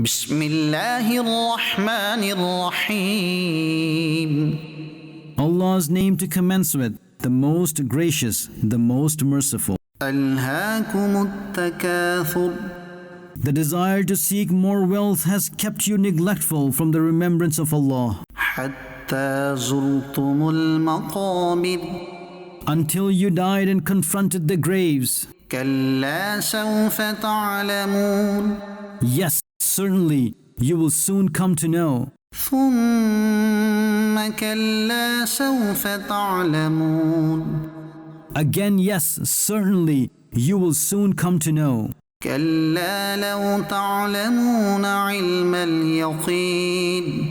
بسم الله الرحمن الرحيم. Allah's name to commence with, the most gracious, the most merciful. ألهاكم التكاثر. The desire to seek more wealth has kept you neglectful from the remembrance of Allah, حتى زرتم المقابر. until you died and confronted the graves. كلا سوف تعلمون. Yes, certainly, you will soon come to know. ثم كلا سوف تعلمون. Again, yes, certainly, you will soon come to know. كلا لو تعلمون علم اليقين.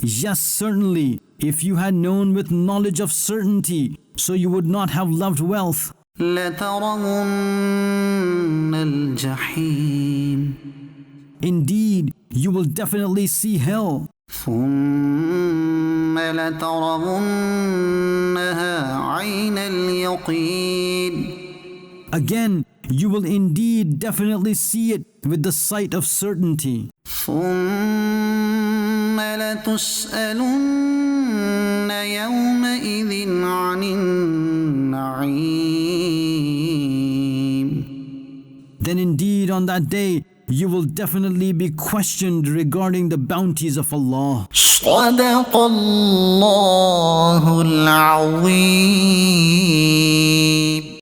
Yes, certainly, if you had known with knowledge of certainty, so you would not have loved wealth. لترون الجحيم. Indeed, you will definitely see hell. ثم لترونها عين اليقين. Again, you will indeed definitely see it with the sight of certainty. ثم لتسألن يومئذ عن النعيم. Then indeed on that day, you will definitely be questioned regarding the bounties of Allah. صدق الله العظيم.